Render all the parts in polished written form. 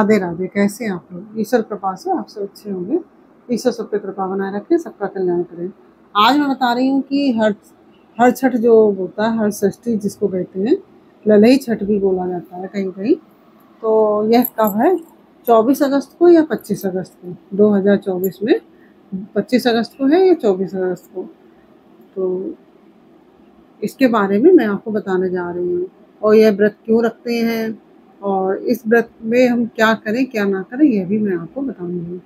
राधे राधे। कैसे हैं आप लोग? ईश्वर कृपा से आप सब अच्छे होंगे। ईश्वर सब पे कृपा बनाए रखे, सबका कल्याण करे। आज मैं बता रही हूँ कि हर हर छठ जो होता है, हर षष्ठी जिसको कहते हैं, ललई छठ भी बोला जाता है कहीं कहीं। तो यह कब है? 24 अगस्त को या 25 अगस्त को 2024 में? 25 अगस्त को है या 24 अगस्त को? तो इसके बारे में मैं आपको बताने जा रही हूँ, और यह व्रत क्यों रखते हैं, और इस व्रत में हम क्या करें क्या ना करें, यह भी मैं आपको बताऊंगी।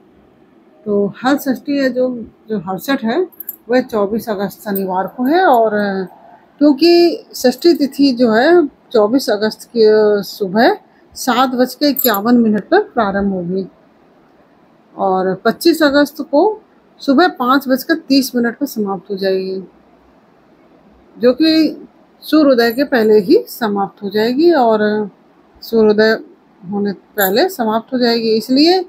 तो हल षष्ठी है, जो जो हलछठ है, वह 24 अगस्त शनिवार को है। और क्योंकि षष्ठी तिथि जो है 24 अगस्त की सुबह 7:51 पर प्रारंभ होगी, और 25 अगस्त को सुबह 5:30 पर समाप्त हो जाएगी, जो कि सूर्योदय के पहले ही समाप्त हो जाएगी, और सूर्योदय होने पहले समाप्त हो जाएगी। इसलिए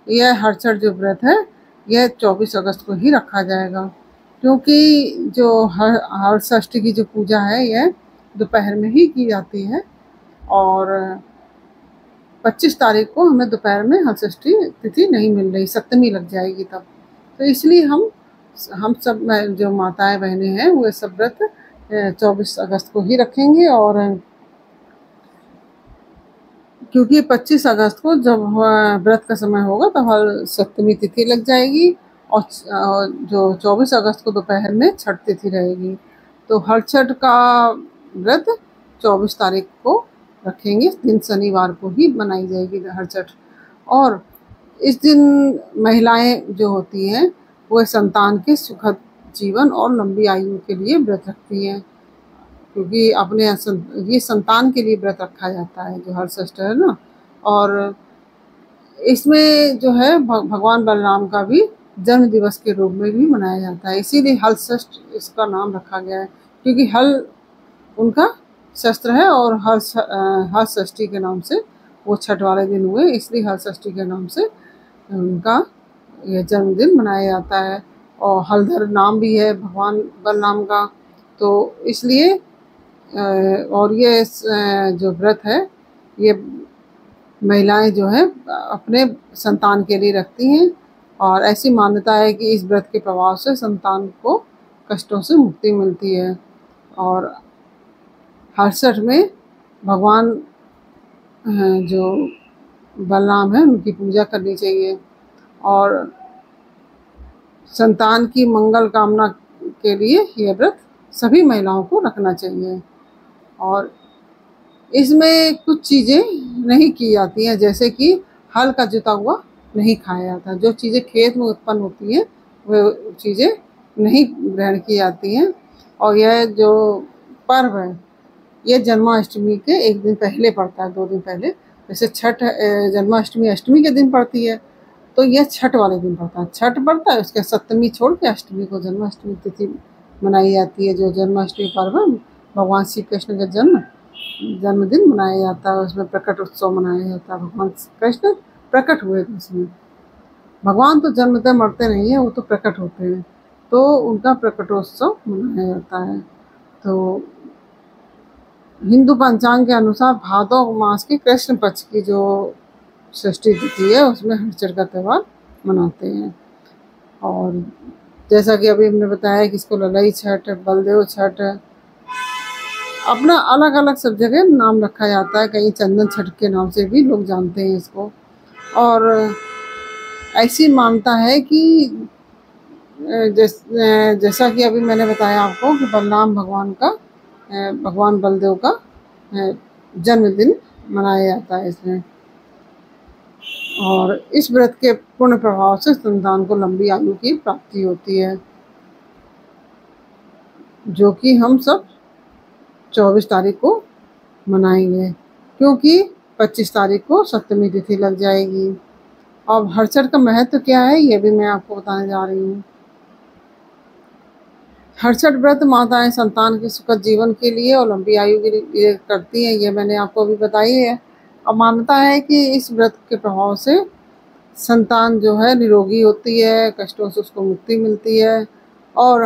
यह हरछठ जो व्रत है, यह 24 अगस्त को ही रखा जाएगा, क्योंकि जो हर षष्ठी की जो पूजा है, यह दोपहर में ही की जाती है, और 25 तारीख को हमें दोपहर में हर षष्ठी तिथि नहीं मिल रही, सप्तमी लग जाएगी तब। तो इसलिए हम सब जो माताएं बहनें हैं, वो सब व्रत 24 अगस्त को ही रखेंगे। और क्योंकि 25 अगस्त को जब व्रत का समय होगा, तब हर सप्तमी तिथि लग जाएगी, और जो 24 अगस्त को दोपहर में छठ तिथि रहेगी। तो हर छठ का व्रत 24 तारीख को रखेंगे, दिन शनिवार को ही मनाई जाएगी हर छठ। और इस दिन महिलाएं जो होती हैं, वह संतान के सुखद जीवन और लंबी आयु के लिए व्रत रखती हैं, क्योंकि अपने ये संतान के लिए व्रत रखा जाता है जो हर षष्ठ है ना। और इसमें जो है भगवान बलराम का भी जन्म दिवस के रूप में भी मनाया जाता है, इसीलिए हल षष्ठ इसका नाम रखा गया है, क्योंकि हल उनका शस्त्र है, और हर षष्ठी के नाम से वो छठ वाले दिन हुए, इसलिए हर षष्ठी के नाम से उनका यह जन्मदिन मनाया जाता है। और हलधर नाम भी है भगवान बलराम का, तो इसलिए और ये जो व्रत है, ये महिलाएं जो है अपने संतान के लिए रखती हैं, और ऐसी मान्यता है कि इस व्रत के प्रभाव से संतान को कष्टों से मुक्ति मिलती है। और हरसठ में भगवान जो बलराम है, उनकी पूजा करनी चाहिए, और संतान की मंगल कामना के लिए यह व्रत सभी महिलाओं को रखना चाहिए। और इसमें कुछ चीज़ें नहीं की जाती हैं, जैसे कि हल का जुता हुआ नहीं खाया जाता। जो चीज़ें खेत में उत्पन्न होती हैं, वह चीज़ें नहीं ग्रहण की जाती हैं। और यह जो पर्व है, यह जन्माष्टमी के एक दिन पहले पड़ता है, 2 दिन पहले। जैसे छठ जन्माष्टमी अष्टमी के दिन पड़ती है, तो यह छठ वाले दिन पड़ता है। छठ पड़ता है, उसके सप्तमी छोड़ के अष्टमी को जन्माष्टमी तिथि मनाई जाती है। जो जन्माष्टमी पर्व है, भगवान श्री कृष्ण का जन्मदिन मनाया जाता है, उसमें प्रकट उत्सव मनाया जाता है। भगवान कृष्ण प्रकट हुए थे उसमें। भगवान तो जन्मते मरते नहीं है, वो तो प्रकट होते हैं, तो उनका प्रकटोत्सव मनाया जाता है। तो हिंदू पंचांग के अनुसार भादौ मास के कृष्ण पक्ष की जो षष्ठी तिथि है, उसमें हरछठ का त्यौहार मनाते हैं। और जैसा कि अभी हमने बताया कि इसको ललई छठ, बलदेव छठ, अपना अलग अलग सब जगह नाम रखा जाता है। कहीं चंदन छठ के नाम से भी लोग जानते हैं इसको। और ऐसी मान्यता है कि जैसा कि अभी मैंने बताया आपको कि बलराम भगवान का, भगवान बलदेव का जन्मदिन मनाया जाता है इसमें। और इस व्रत के पूर्ण प्रभाव से संतान को लंबी आयु की प्राप्ति होती है, जो कि हम सब 24 तारीख को मनाएंगे, क्योंकि 25 तारीख को सप्तमी तिथि लग जाएगी। अब हरछठ का महत्व क्या है, ये भी मैं आपको बताने जा रही हूँ। हरछठ व्रत माताएं संतान के सुखद जीवन के लिए और लंबी आयु के लिए करती हैं, ये मैंने आपको अभी बताई है। अब मान्यता है कि इस व्रत के प्रभाव से संतान जो है निरोगी होती है, कष्टों से उसको मुक्ति मिलती है। और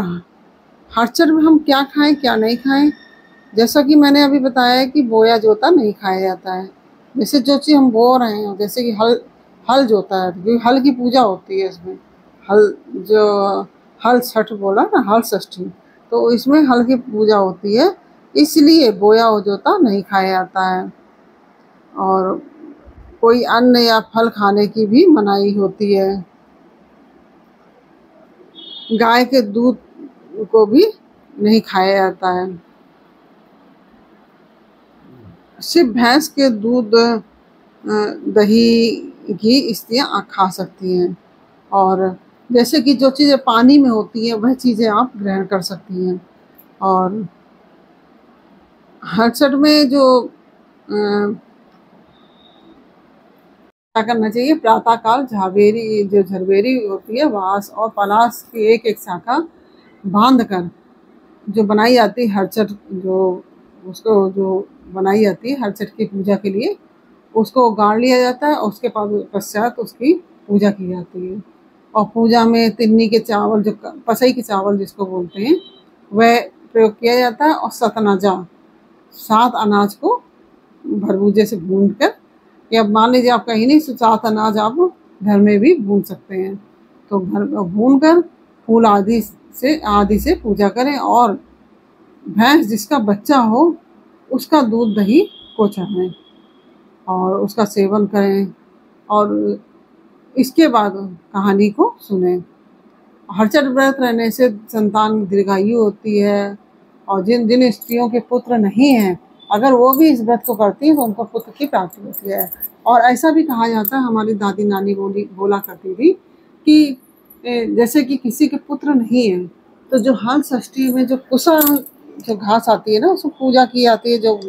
हरछठ में हम क्या खाएं क्या नहीं खाएं, जैसा कि मैंने अभी बताया है कि बोया जोता नहीं खाया जाता है। जैसे जो चीज़ हम बो रहे हैं, जैसे कि हल हल जोता है, क्योंकि हल की पूजा होती है इसमें। हल जो हल छठ बोला ना, हल षष्ठी, तो इसमें हल की पूजा होती है, इसलिए बोया हो जोता नहीं खाया जाता है। और कोई अन्न या फल खाने की भी मनाही होती है। गाय के दूध को भी नहीं खाया जाता है। सिर्फ भैंस के दूध, दही, घी स्त्रियाँ खा सकती हैं। और जैसे कि जो चीज़ें पानी में होती हैं वह चीज़ें आप ग्रहण कर सकती हैं। और हरसठ में जो क्या करना चाहिए, प्रातः काल झावेरी जो झरबेरी होती है वास और पलास की एक एक शाखा बांध कर जो बनाई जाती है हरचट, जो उसको जो बनाई जाती है हरचट की पूजा के लिए, उसको गाड़ लिया जाता है और उसके पश्चात उसकी पूजा की जाती है। और पूजा में तिन्नी के चावल, जो पसई के चावल जिसको बोलते हैं, वह प्रयोग किया जाता है। और सतनाजा, 7 अनाज को भरबूजे से भून कर, या मान लीजिए आप कहीं नहीं, 7 अनाज आप घर में भी भून सकते हैं, तो घर भून कर फूल आदि से पूजा करें। और भैंस जिसका बच्चा हो उसका दूध दही को चढ़ाएं और उसका सेवन करें। और इसके बाद कहानी को सुने। हरचट व्रत रहने से संतान दीर्घायु होती है। और जिन जिन स्त्रियों के पुत्र नहीं हैं, अगर वो भी इस व्रत को करती हैं तो उनको पुत्र की प्राप्ति होती है। और ऐसा भी कहा जाता है, हमारी दादी नानी बोला करती थी कि जैसे कि किसी के पुत्र नहीं है, तो जो हल षष्ठी में जो कुसा जो घास आती है ना, उसको पूजा की जाती है, जो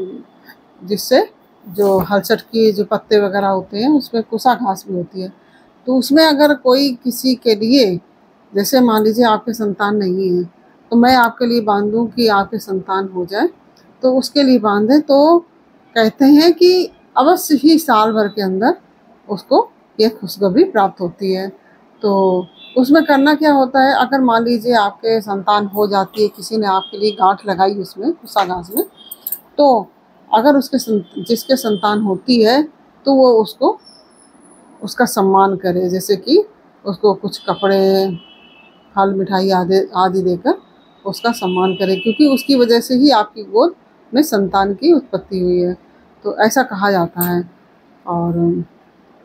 जिससे जो हलचट की जो पत्ते वगैरह होते हैं उसमें कुसा घास भी होती है। तो उसमें अगर कोई किसी के लिए, जैसे मान लीजिए आपके संतान नहीं है, तो मैं आपके लिए बांधूं कि आपके संतान हो जाए, तो उसके लिए बांधे तो कहते हैं कि अवश्य ही साल भर के अंदर उसको ये खुशखबरी प्राप्त होती है। तो उसमें करना क्या होता है, अगर मान लीजिए आपके संतान हो जाती है, किसी ने आपके लिए गांठ लगाई उसमें कुसा घास में, तो अगर जिसके संतान होती है तो वो उसको उसका सम्मान करे, जैसे कि उसको कुछ कपड़े, फल, मिठाई आदि देकर उसका सम्मान करे, क्योंकि उसकी वजह से ही आपकी गोद में संतान की उत्पत्ति हुई है। तो ऐसा कहा जाता है। और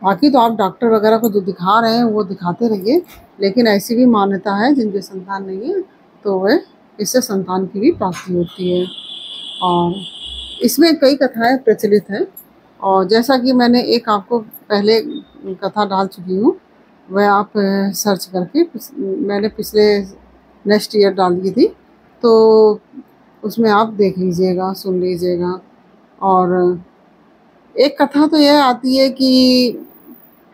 बाकी तो आप डॉक्टर वगैरह को जो दिखा रहे हैं वो दिखाते रहिए, लेकिन ऐसी भी मान्यता है जिनके संतान नहीं है तो वह इससे संतान की भी प्राप्ति होती है। और इसमें कई कथाएं प्रचलित हैं। और जैसा कि मैंने एक आपको पहले कथा डाल चुकी हूँ, वह आप सर्च करके मैंने पिछले नेक्स्ट ईयर डाल दी थी, तो उसमें आप देख लीजिएगा, सुन लीजिएगा। और एक कथा तो यह आती है कि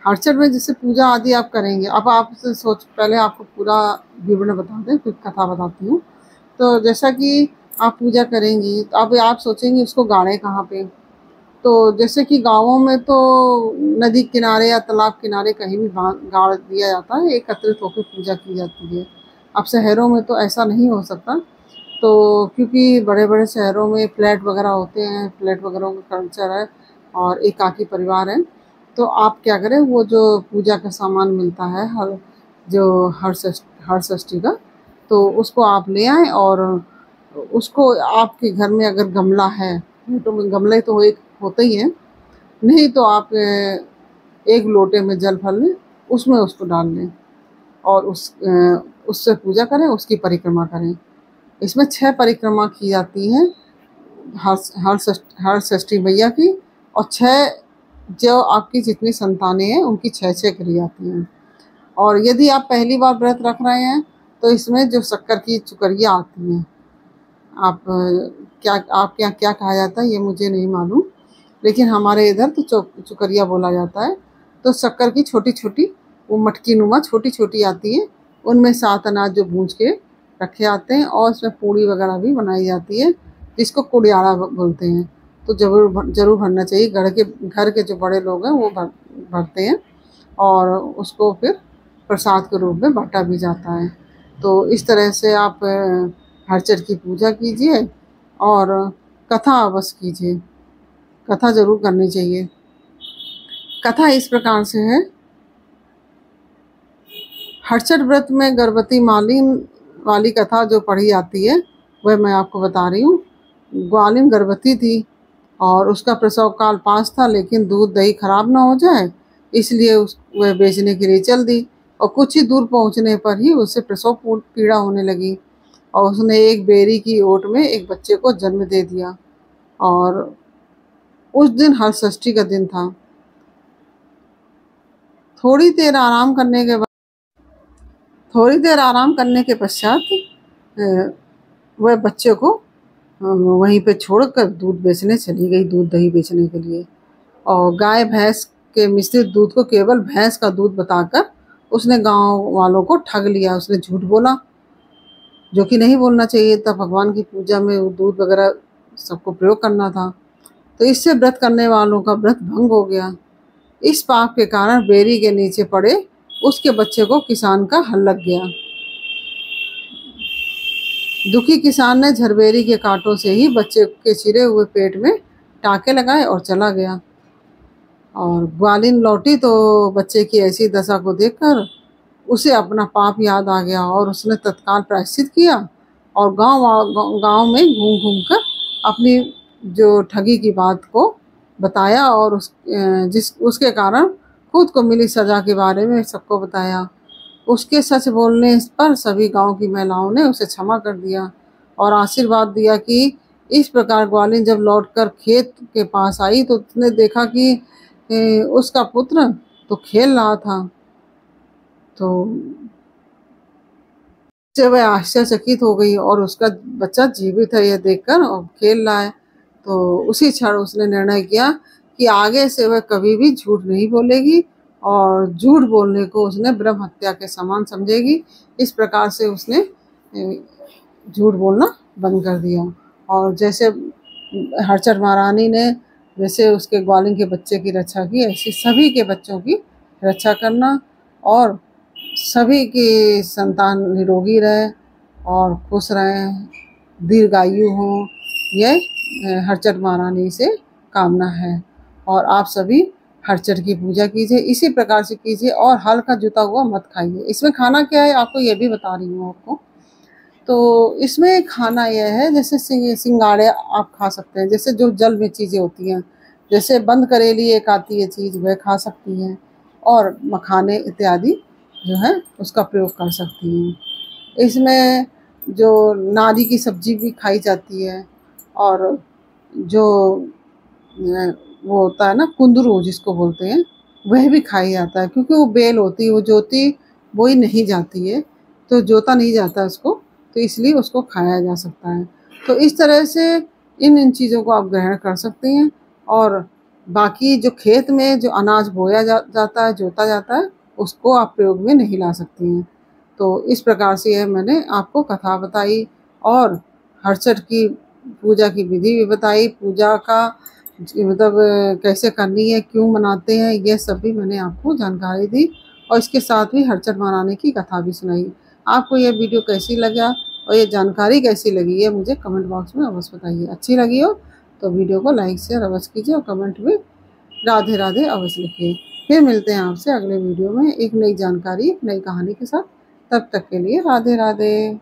हरचट में जैसे पूजा आदि आप करेंगे, अब आपसे पहले आपको पूरा विवरण बता दें, फिर कथा बताती हूँ। तो जैसा कि आप पूजा करेंगी तो अब आप सोचेंगी उसको गाड़ें कहाँ पे। तो जैसे कि गाँवों में तो नदी किनारे या तालाब किनारे कहीं भी गाड़ दिया जाता है, एकत्रित होकर पूजा की जाती है। अब शहरों में तो ऐसा नहीं हो सकता, तो क्योंकि बड़े बड़े शहरों में फ्लैट वगैरह होते हैं, फ्लैट वगैरह का कल्चर है और एकाकी परिवार है। तो आप क्या करें, वो जो पूजा का सामान मिलता है हर षष्ठी का, तो उसको आप ले आएँ। और उसको आपके घर में अगर गमला है, तो गमले तो एक होते ही हैं, नहीं तो आप एक लोटे में जल भर लें, उसमें उसको डाल लें और उससे पूजा करें, उसकी परिक्रमा करें। इसमें 6 परिक्रमा की जाती हैं हर षष्ठी मैया की, और 6 जो आपकी जितनी संतानें हैं उनकी 6-6 करी जाती हैं। और यदि आप पहली बार व्रत रख रहे हैं तो इसमें जो शक्कर की चुकरिया आती हैं, आपके यहाँ क्या कहा जाता है ये मुझे नहीं मालूम, लेकिन हमारे इधर तो चुकरिया बोला जाता है। तो शक्कर की छोटी छोटी, वो मटकी नुमा छोटी छोटी आती है, उनमें 7 अनाज जो भूंज के रखे आते हैं, और इसमें पूड़ी वगैरह भी बनाई जाती है, जिसको कुड़ियारा बोलते हैं। तो जरूर भरना चाहिए। घर के जो बड़े लोग हैं वो भरते हैं, और उसको फिर प्रसाद के रूप में बांटा भी जाता है। तो इस तरह से आप हरचट की पूजा कीजिए और कथा अवश्य कीजिए। कथा ज़रूर करनी चाहिए। कथा इस प्रकार से है। हरछठ व्रत में गर्भवती मालिन वाली कथा जो पढ़ी जाती है वह मैं आपको बता रही हूँ। ग्वालिन गर्भवती थी और उसका प्रसव काल पास था, लेकिन दूध दही खराब ना हो जाए इसलिए वह बेचने के लिए चल दी। और कुछ ही दूर पहुंचने पर ही उसे प्रसव पीड़ा होने लगी और उसने एक बेरी की ओट में एक बच्चे को जन्म दे दिया। और उस दिन हर षष्ठी का दिन था। थोड़ी देर आराम करने के पश्चात वह बच्चे को वहीं पे छोड़कर दूध बेचने चली गई, दूध दही बेचने के लिए। और गाय भैंस के मिश्रित दूध को केवल भैंस का दूध बताकर उसने गांव वालों को ठग लिया। उसने झूठ बोला, जो कि नहीं बोलना चाहिए था। भगवान की पूजा में वो दूध वगैरह सबको प्रयोग करना था। तो इससे व्रत करने वालों का व्रत भंग हो गया। इस पाप के कारण बेरी के नीचे पड़े उसके बच्चे को किसान का हल लग गया। दुखी किसान ने झरबेरी के कांटों से ही बच्चे के चिरे हुए पेट में टाके लगाए और चला गया। और ग्वालिन लौटी तो बच्चे की ऐसी दशा को देखकर उसे अपना पाप याद आ गया और उसने तत्काल प्रायश्चित किया और गांव में घूम घूम कर अपनी जो ठगी की बात को बताया और उसके कारण खुद को मिली सजा के बारे में सबको बताया। उसके सच बोलने पर सभी गांव की महिलाओं ने उसे क्षमा कर दिया और आशीर्वाद दिया कि इस प्रकार ग्वालिन जब लौटकर खेत के पास आई तो उसने देखा कि उसका पुत्र तो खेल रहा था। तो से वह आश्चर्यचकित हो गई और उसका बच्चा जीवित है यह देखकर और खेल रहा है। तो उसी क्षण उसने निर्णय किया कि आगे से वह कभी भी झूठ नहीं बोलेगी और झूठ बोलने को उसने ब्रह्म हत्या के समान समझेगी। इस प्रकार से उसने झूठ बोलना बंद कर दिया। और जैसे हरचर महारानी ने जैसे उसके ग्वालिन के बच्चे की रक्षा की, ऐसी सभी के बच्चों की रक्षा करना और सभी की संतान निरोगी रहे और खुश रहें, दीर्घायु हो, यह हरचट महारानी से कामना है। और आप सभी हरचट की पूजा कीजिए, इसी प्रकार से कीजिए और हल का जुता हुआ मत खाइए। इसमें खाना क्या है आपको ये भी बता रही हूँ आपको। तो इसमें खाना यह है जैसे सिंगाड़े आप खा सकते हैं, जैसे जो जल में चीज़ें होती हैं, जैसे बंद करेली एक आती है चीज़ वह खा सकती हैं और मखाने इत्यादि जो है उसका प्रयोग कर सकती हैं। इसमें जो नारी की सब्जी भी खाई जाती है और जो वो होता है ना कुंदरू जिसको बोलते हैं वह भी खाई जाता है, क्योंकि वो बेल होती है, वो जोती बोई नहीं जाती है, तो जोता नहीं जाता उसको, तो इसलिए उसको खाया जा सकता है। तो इस तरह से इन चीज़ों को आप ग्रहण कर सकते हैं। और बाकी जो खेत में जो अनाज बोया जाता है, जोता जाता है, उसको आप प्रयोग में नहीं ला सकती हैं। तो इस प्रकार से यह मैंने आपको कथा बताई और हरचट की पूजा की विधि भी बताई, पूजा का मतलब कैसे करनी है, क्यों मनाते हैं, यह सब भी मैंने आपको जानकारी दी और इसके साथ ही हरचट मनाने की कथा भी सुनाई। आपको यह वीडियो कैसी लगा और ये जानकारी कैसी लगी है मुझे कमेंट बॉक्स में अवश्य बताइए। अच्छी लगी हो तो वीडियो को लाइक शेयर अवश्य कीजिए और कमेंट में राधे राधे अवश्य लिखिए। फिर मिलते हैं आपसे अगले वीडियो में एक नई जानकारी, नई कहानी के साथ। तब तक के लिए राधे राधे।